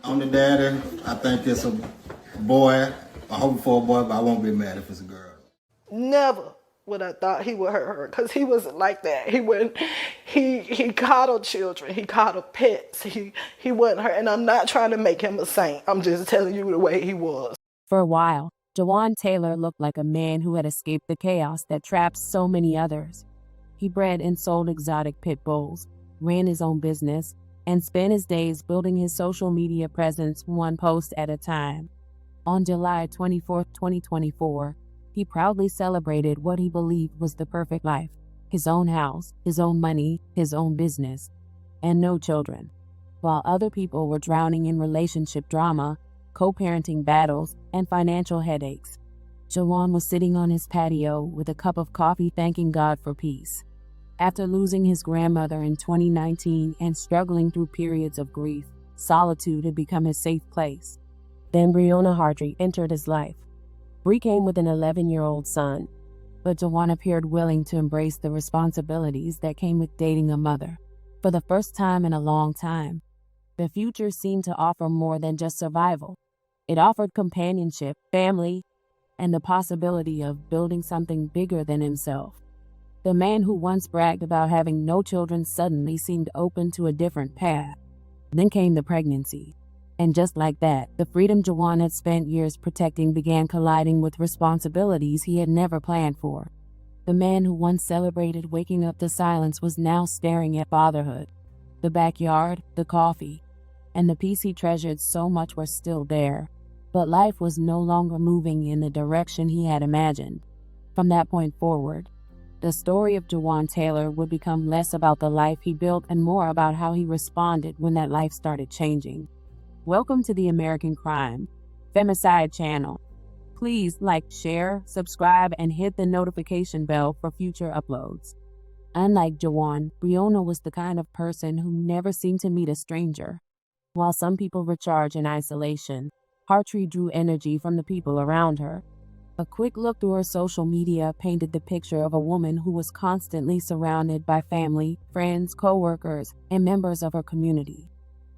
I'm the daddy. I think it's a boy. I hope for a boy, but I won't be mad if it's a girl. Never would I thought he would hurt her, because he wasn't like that. He wouldn't. He coddled children. He coddled pets. He wasn't hurt. And I'm not trying to make him a saint. I'm just telling you the way he was. For a while, Jawan Taylor looked like a man who had escaped the chaos that trapped so many others. He bred and sold exotic pit bulls, ran his own business, and spent his days building his social media presence one post at a time. On July 24, 2024, he proudly celebrated what he believed was the perfect life: his own house, his own money, his own business, and no children. While other people were drowning in relationship drama, co-parenting battles, and financial headaches, Jawan was sitting on his patio with a cup of coffee thanking God for peace. After losing his grandmother in 2019 and struggling through periods of grief, solitude had become his safe place. Then Briuna Hartry entered his life. Bree came with an 11-year-old son, but Jawan appeared willing to embrace the responsibilities that came with dating a mother. For the first time in a long time, the future seemed to offer more than just survival. It offered companionship, family, and the possibility of building something bigger than himself. The man who once bragged about having no children suddenly seemed open to a different path. Then came the pregnancy. And just like that, the freedom Jawan had spent years protecting began colliding with responsibilities he had never planned for. The man who once celebrated waking up to silence was now staring at fatherhood. The backyard, the coffee, and the peace he treasured so much were still there, but life was no longer moving in the direction he had imagined. From that point forward, the story of Jawan Taylor would become less about the life he built and more about how he responded when that life started changing. Welcome to the American Crime Femicide channel. Please like, share, subscribe, and hit the notification bell for future uploads. Unlike Jawan, Briona was the kind of person who never seemed to meet a stranger. While some people recharge in isolation, Hartry drew energy from the people around her. A quick look through her social media painted the picture of a woman who was constantly surrounded by family, friends, co-workers, and members of her community.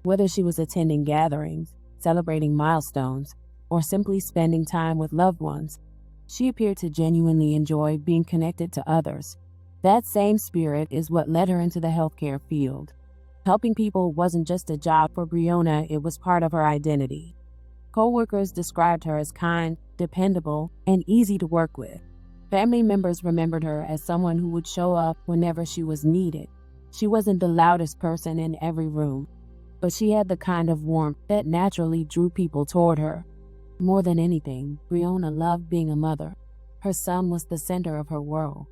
Whether she was attending gatherings, celebrating milestones, or simply spending time with loved ones, she appeared to genuinely enjoy being connected to others. That same spirit is what led her into the healthcare field. Helping people wasn't just a job for Briona, it was part of her identity. Co-workers described her as kind, dependable, and easy to work with. Family members remembered her as someone who would show up whenever she was needed. She wasn't the loudest person in every room, but she had the kind of warmth that naturally drew people toward her. More than anything, Briona loved being a mother. Her son was the center of her world.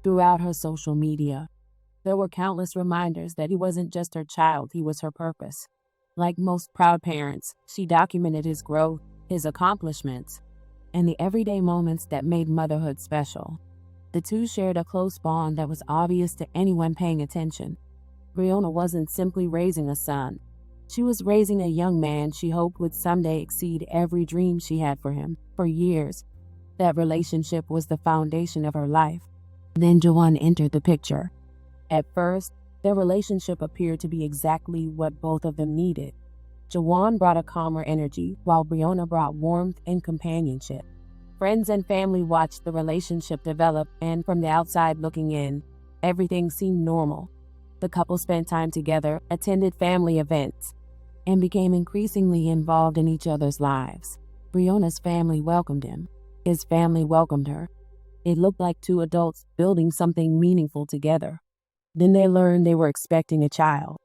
Throughout her social media, there were countless reminders that he wasn't just her child, he was her purpose. Like most proud parents, she documented his growth, his accomplishments, and the everyday moments that made motherhood special. The two shared a close bond that was obvious to anyone paying attention. Briona wasn't simply raising a son. She was raising a young man she hoped would someday exceed every dream she had for him. For years, that relationship was the foundation of her life. Then Jawan entered the picture. At first, their relationship appeared to be exactly what both of them needed. Jawan brought a calmer energy, while Briona brought warmth and companionship. Friends and family watched the relationship develop, and from the outside looking in, everything seemed normal. The couple spent time together, attended family events, and became increasingly involved in each other's lives. Briona's family welcomed him. His family welcomed her. It looked like two adults building something meaningful together. Then they learned they were expecting a child.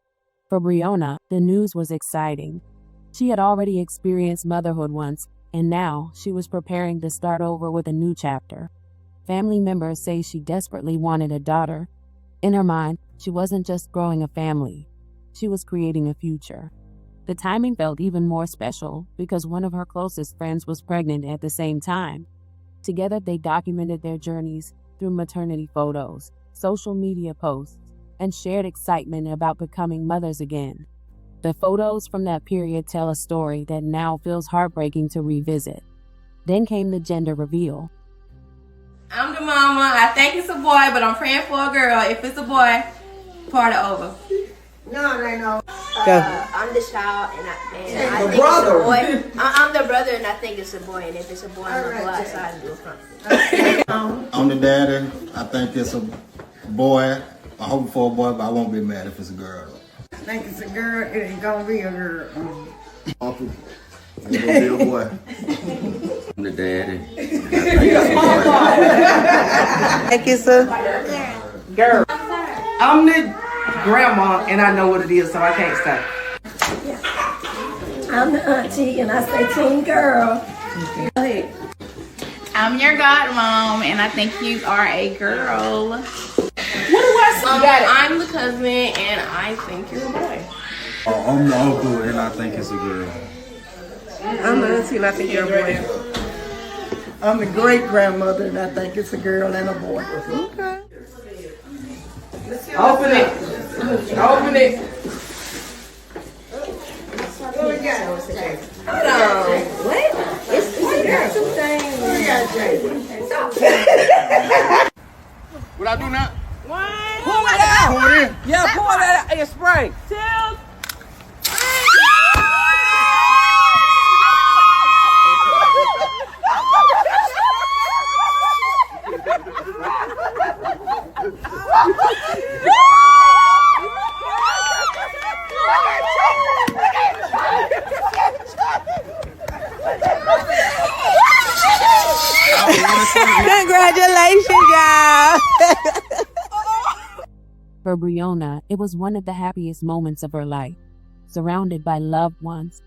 For Briona, the news was exciting. She had already experienced motherhood once, and now she was preparing to start over with a new chapter. Family members say she desperately wanted a daughter. In her mind, she wasn't just growing a family. She was creating a future. The timing felt even more special because one of her closest friends was pregnant at the same time. Together, they documented their journeys through maternity photos, social media posts, and shared excitement about becoming mothers again. The photos from that period tell a story that now feels heartbreaking to revisit. Then came the gender reveal. I'm the mama. I think it's a boy, but I'm praying for a girl. If it's a boy, party over. No, they know. I'm the child, and I think brother. it's a boy. I'm the brother, and I think it's a boy. And if it's a boy, I'm gonna go outside and do a front. I'm the daddy. I think it's a boy. I hope for a boy, but I won't be mad if it's a girl. I think it's a girl. It ain't gonna be a girl. It's gonna be a boy. I'm the daddy. I think it's a girl. I'm the grandma, and I know what it is, so I can't stop. I'm the auntie, and I say teen girl. Go ahead. I'm your godmom, and I think you are a girl. What do I say? I'm the cousin, and I think you're a boy. I'm the uncle, and I think it's a girl. I'm the auntie and I think you're a boy. I'm the great grandmother, and I think it's a girl and a boy. Okay. Open it. Open it. Hold on. What? It's a girl. Two things. What I do now? Pull it out. Pour it in. Yeah, pour that out and spray. Congratulations, y'all. For Briona, it was one of the happiest moments of her life. Surrounded by loved ones,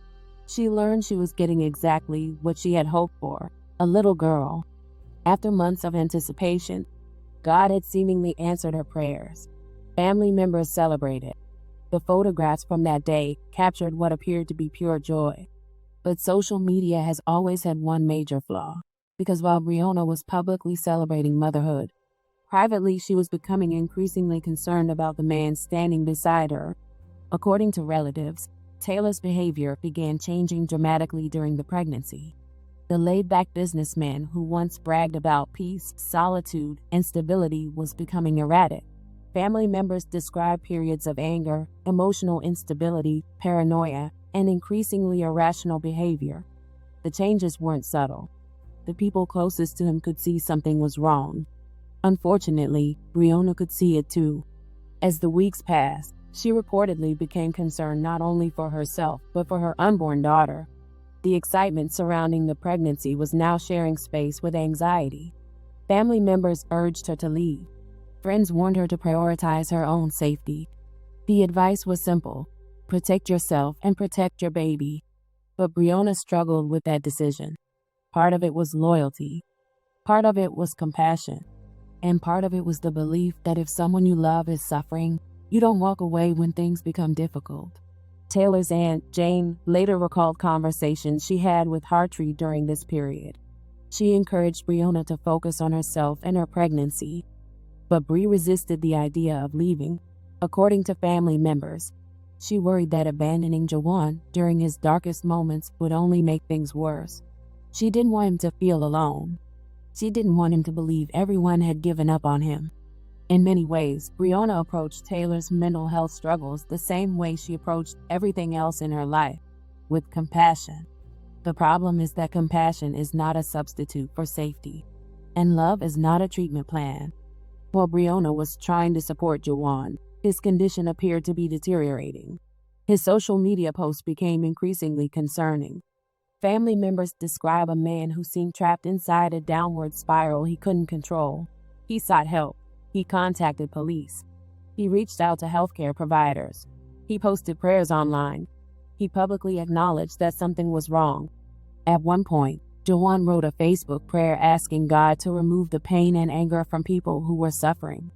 she learned she was getting exactly what she had hoped for, a little girl. After months of anticipation, God had seemingly answered her prayers. Family members celebrated. The photographs from that day captured what appeared to be pure joy. But social media has always had one major flaw, because while Briona was publicly celebrating motherhood, privately she was becoming increasingly concerned about the man standing beside her. According to relatives, Taylor's behavior began changing dramatically during the pregnancy. The laid-back businessman who once bragged about peace, solitude, and stability was becoming erratic. Family members described periods of anger, emotional instability, paranoia, and increasingly irrational behavior. The changes weren't subtle. The people closest to him could see something was wrong. Unfortunately, Briona could see it too. As the weeks passed, she reportedly became concerned not only for herself, but for her unborn daughter. The excitement surrounding the pregnancy was now sharing space with anxiety. Family members urged her to leave. Friends warned her to prioritize her own safety. The advice was simple: protect yourself and protect your baby. But Briona struggled with that decision. Part of it was loyalty. Part of it was compassion. And part of it was the belief that if someone you love is suffering, you don't walk away when things become difficult. Taylor's aunt, Jane, later recalled conversations she had with Hartry during this period. She encouraged Briona to focus on herself and her pregnancy. But Bree resisted the idea of leaving. According to family members, she worried that abandoning Jawan during his darkest moments would only make things worse. She didn't want him to feel alone. She didn't want him to believe everyone had given up on him. In many ways, Briona approached Taylor's mental health struggles the same way she approached everything else in her life, with compassion. The problem is that compassion is not a substitute for safety, and love is not a treatment plan. While Briona was trying to support Jawan, his condition appeared to be deteriorating. His social media posts became increasingly concerning. Family members describe a man who seemed trapped inside a downward spiral he couldn't control. He sought help. He contacted police. He reached out to healthcare providers. He posted prayers online. He publicly acknowledged that something was wrong. At one point, Jawan wrote a Facebook prayer asking God to remove the pain and anger from people who were suffering.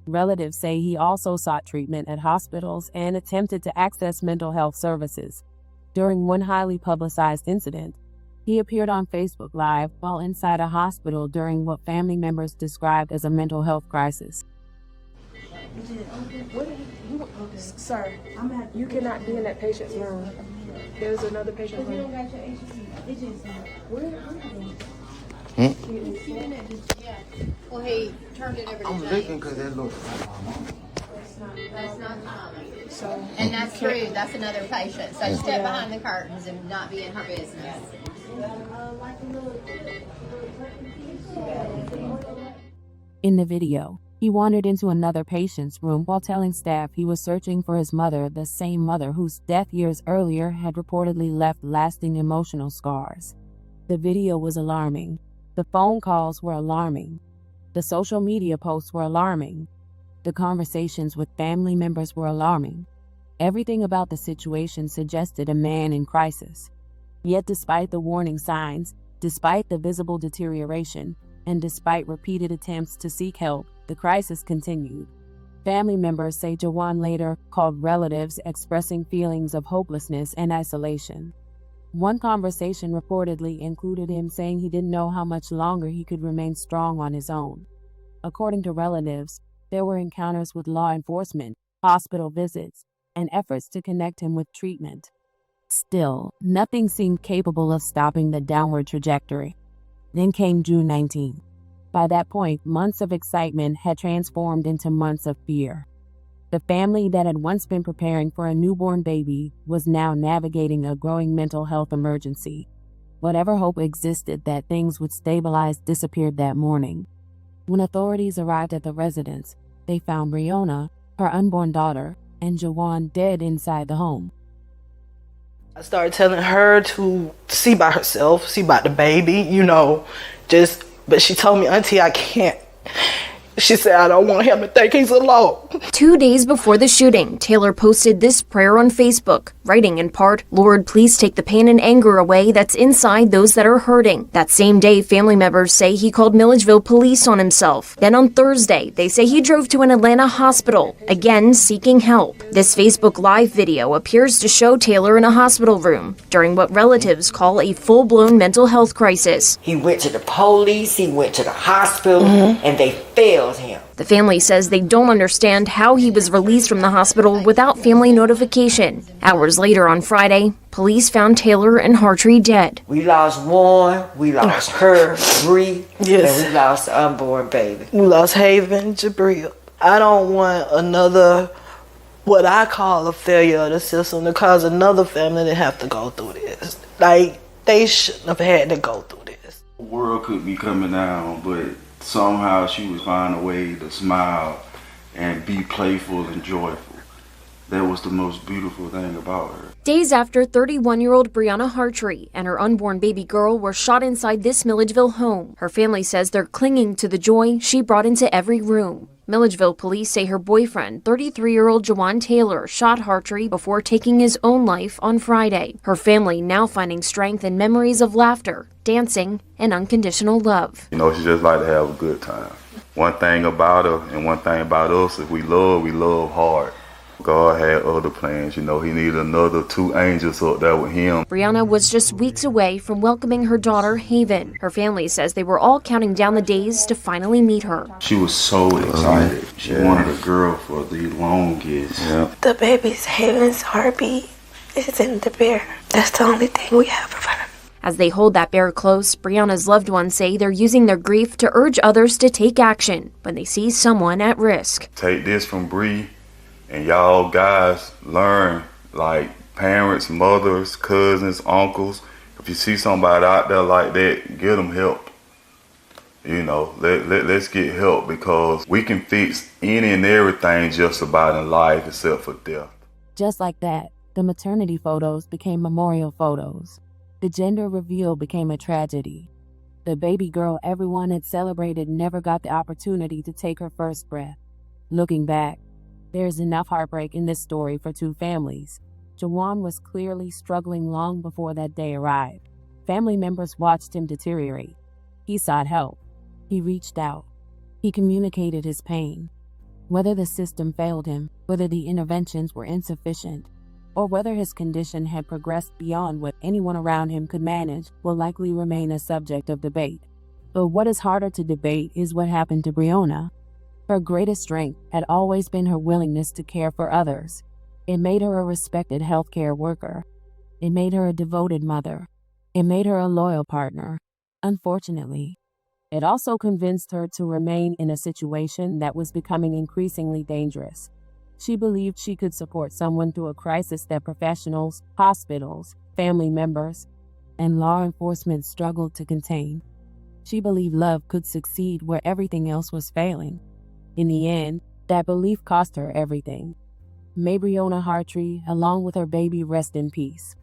Relatives say he also sought treatment at hospitals and attempted to access mental health services. During one highly publicized incident, he appeared on Facebook Live while inside a hospital during what family members described as a mental health crisis. Sir, you cannot be in that patient's room. There's another patient room. Well, he turned it over to I'm Jane. looking because that looks like my mom. That's not common. So, And that's true. That's another patient. So step behind the curtains and not be in her business. In the video, he wandered into another patient's room while telling staff he was searching for his mother, the same mother whose death years earlier had reportedly left lasting emotional scars. The video was alarming. The phone calls were alarming. The social media posts were alarming. The conversations with family members were alarming. Everything about the situation suggested a man in crisis. Yet despite the warning signs, despite the visible deterioration, and despite repeated attempts to seek help, the crisis continued. Family members say Jawan later called relatives expressing feelings of hopelessness and isolation. One conversation reportedly included him saying he didn't know how much longer he could remain strong on his own. According to relatives, there were encounters with law enforcement, hospital visits, and efforts to connect him with treatment. Still, nothing seemed capable of stopping the downward trajectory. Then came June 19. By that point, months of excitement had transformed into months of fear. The family that had once been preparing for a newborn baby was now navigating a growing mental health emergency. Whatever hope existed that things would stabilize disappeared that morning. When authorities arrived at the residence, they found Briona, her unborn daughter, and Jawan dead inside the home. I started telling her to see by herself, see about the baby, but she told me, Auntie, I can't. She said, I don't want him to think he's alone. 2 days before the shooting, Taylor posted this prayer on Facebook, writing in part, Lord, please take the pain and anger away that's inside those that are hurting. That same day, family members say he called Milledgeville police on himself. Then on Thursday, they say he drove to an Atlanta hospital, again seeking help. This Facebook Live video appears to show Taylor in a hospital room during what relatives call a full-blown mental health crisis. He went to the police, he went to the hospital, and they failed him. The family says they don't understand how he was released from the hospital without family notification. Hours later on Friday, police found Taylor and Hartry dead. We lost one, we lost her, Bree, and we lost the unborn baby. We lost Haven, Jabril. I don't want another, what I call a failure of the system, to cause another family to have to go through this. Like, they shouldn't have had to go through this. The world could be coming down, but somehow she would find a way to smile and be playful and joyful. That was the most beautiful thing about her. Days after 31-year-old Briuna Hartry and her unborn baby girl were shot inside this Milledgeville home, her family says they're clinging to the joy she brought into every room. Milledgeville police say her boyfriend, 33-year-old Jawan Taylor, shot Hartry before taking his own life on Friday. Her family now finding strength in memories of laughter, dancing, and unconditional love. She just like to have a good time. One thing about her and one thing about us, if we love hard. God had other plans, he needed another 2 angels up there with him. Briona was just weeks away from welcoming her daughter, Haven. Her family says they were all counting down the days to finally meet her. She was so excited. She wanted a girl for the longest. Yeah. The baby's Haven's heartbeat is in the bear. That's the only thing we have of her. As they hold that bear close, Briana's loved ones say they're using their grief to urge others to take action when they see someone at risk. Take this from Bree. And y'all guys learn, like parents, mothers, cousins, uncles. If you see somebody out there like that, get them help. Let's get help, because we can fix any and everything just about in life except for death. Just like that, the maternity photos became memorial photos. The gender reveal became a tragedy. The baby girl everyone had celebrated never got the opportunity to take her first breath. Looking back, there's enough heartbreak in this story for 2 families. Jawan was clearly struggling long before that day arrived. Family members watched him deteriorate. He sought help. He reached out. He communicated his pain. Whether the system failed him, whether the interventions were insufficient, or whether his condition had progressed beyond what anyone around him could manage will likely remain a subject of debate. But what is harder to debate is what happened to Briona. Her greatest strength had always been her willingness to care for others. It made her a respected healthcare worker. It made her a devoted mother. It made her a loyal partner. Unfortunately, it also convinced her to remain in a situation that was becoming increasingly dangerous. She believed she could support someone through a crisis that professionals, hospitals, family members, and law enforcement struggled to contain. She believed love could succeed where everything else was failing. In the end, that belief cost her everything. May Briuna Hartry, along with her baby, rest in peace.